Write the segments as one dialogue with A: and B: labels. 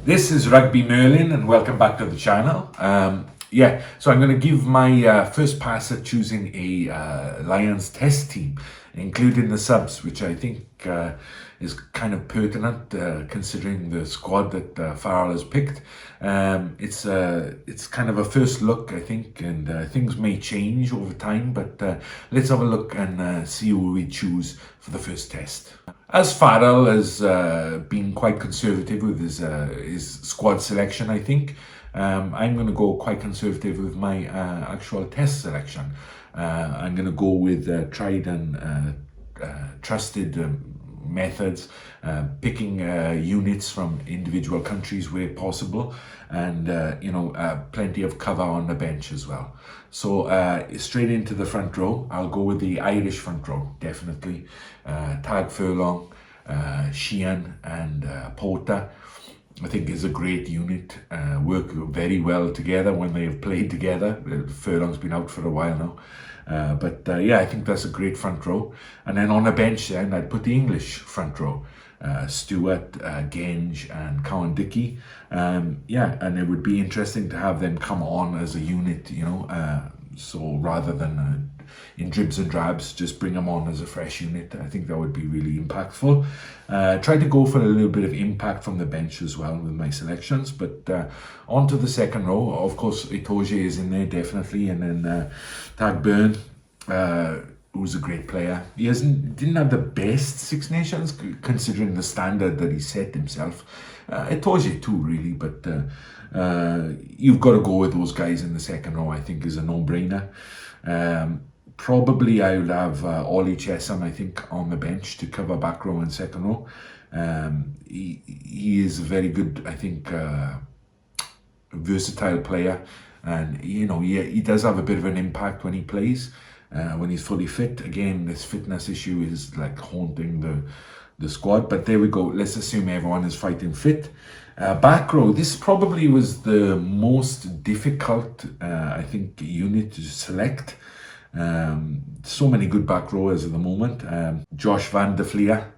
A: This is Rugby Merlin and welcome back to the channel. So I'm going to give my first pass at choosing a Lions test team, including the subs, which I think is kind of pertinent considering the squad that Farrell has picked. It's kind of a first look, I think, and things may change over time, but let's have a look and see who we choose for the first test. As Farrell has been quite conservative with his squad selection, I think, I'm going to go quite conservative with my actual test selection. I'm going to go with tried and trusted methods, picking units from individual countries where possible, and plenty of cover on the bench as well. So straight into the front row, I'll go with the Irish front row, definitely. Tadhg Furlong, Sheehan and Porter, I think, is a great unit. Work very well together when they have played together. Furlong's been out for a while now. I think that's a great front row. And then on the bench then, I'd put the English front row. Stewart, Genge and Cowan-Dickie. And it would be interesting to have them come on as a unit, so rather than in dribs and drabs, just bring them on as a fresh unit. I think that would be really impactful. Try to go for a little bit of impact from the bench as well with my selections. But on to the second row, of course, Itoje is in there definitely, and then Tadhg Beirne, who's a great player. He didn't have the best Six Nations considering the standard that he set himself. Itoje too, really, but you've got to go with those guys in the second row. I think is a no-brainer. Probably I would have Ollie Chessum, I think, on the bench to cover back row and second row. He is a very good, I think, versatile player, and he does have a bit of an impact when he plays. When he's fully fit. Again, this fitness issue is like haunting the squad, but there we go. Let's assume everyone is fighting fit. Back row, this probably was the most difficult, I think, unit to select. So many good back rowers at the moment. Josh van der Flier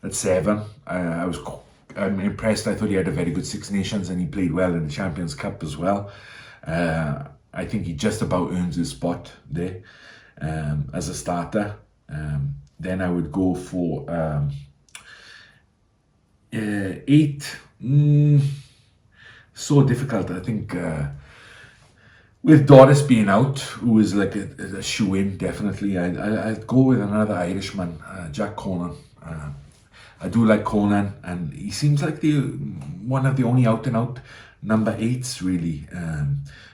A: at 7. I'm impressed. I thought he had a very good Six Nations and he played well in the Champions Cup as well. I think he just about earns his spot there as a starter. Then I would go for 8. So difficult, I think. With Doris being out, who is like a shoe-in, definitely, I'd go with another Irishman, Jack Conan. I do like Conan, and he seems like one of the only out-and-out number 8s, really.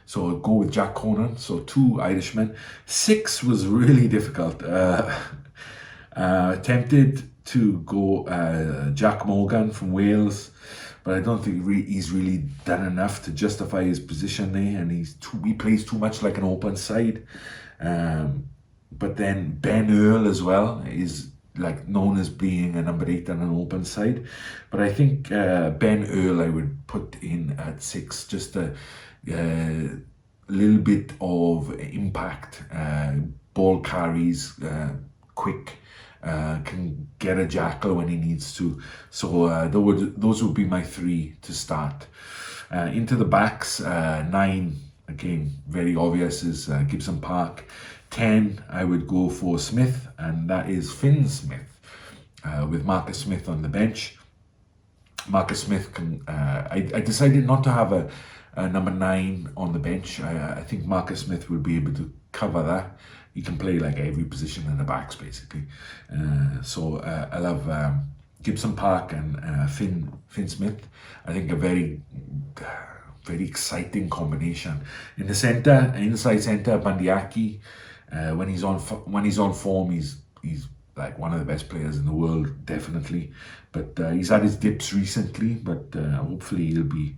A: So I'll go with Jack Conan, so 2 Irishmen. 6 was really difficult. Tempted to go Jack Morgan from Wales, but I don't think he's really done enough to justify his position there, and he plays too much like an open side. But then Ben Earl as well is like known as being a number 8 on an open side. But I think Ben Earl I would put in at 6, just a little bit of impact, ball carries, quick, can get a jackal when he needs to. So those would be my 3 to start. Into the backs, 9, again, very obvious, is Gibson Park. 10, I would go for Smith, and that is Finn Smith, with Marcus Smith on the bench. Marcus Smith can, I decided not to have a number 9 on the bench. I think Marcus Smith will be able to cover that. He can play like every position in the backs, basically. So I'll have Gibson Park and Finn Smith. I think a very exciting combination. In the centre, inside centre, Bandiaki. When he's on form, he's like one of the best players in the world, definitely. But he's had his dips recently, but hopefully he'll be,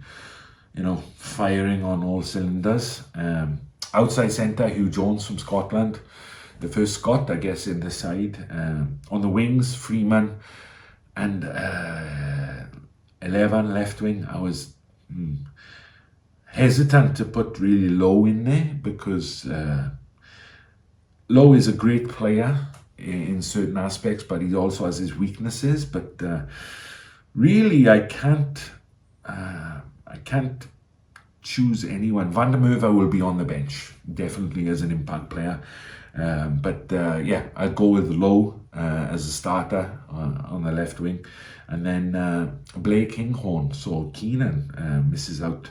A: firing on all cylinders. Outside centre, Hugh Jones from Scotland, the first Scot, I guess, in the side. On the wings, Freeman, and 11 left wing. I was hesitant to put really Lowe in there because Lowe is a great player in certain aspects, but he also has his weaknesses. But really, I can't can't choose anyone. Van der Merwe will be on the bench, definitely as an impact player. But yeah, I'll go with Lowe as a starter on the left wing. And then Blake Kinghorn. So Keenan misses out.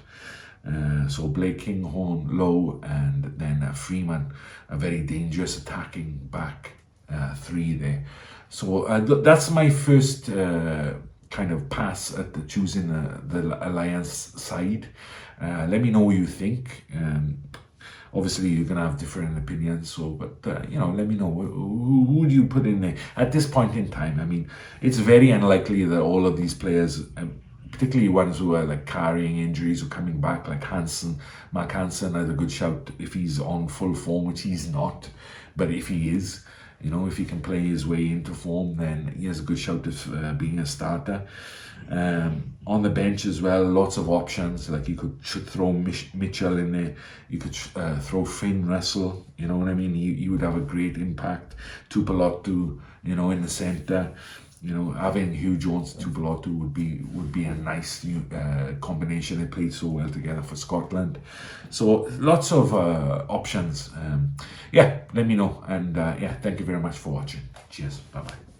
A: So Blake Kinghorn, Lowe, and then Freeman, a very dangerous attacking back three there. So that's my first kind of pass at choosing the Alliance side. Let me know what you think. Obviously, you're gonna have different opinions. So, but you know, let me know who do you put in there at this point in time. I mean, it's very unlikely that all of these players, particularly ones who are like carrying injuries or coming back, like Hansen, Mark Hansen, has a good shout if he's on full form, which he's not. But if he is, you know, if he can play his way into form, then he has a good shout of being a starter. On the bench as well, lots of options. Like you should throw Mitchell in there. You could throw Finn Russell. You know what I mean? He would have a great impact. Tupelotu, you know, in the centre. You know, having Hugh Jones, Tupelotu would be a nice new combination. They played so well together for Scotland. So lots of options. Yeah, let me know. And yeah, thank you very much for watching. Cheers. Bye bye.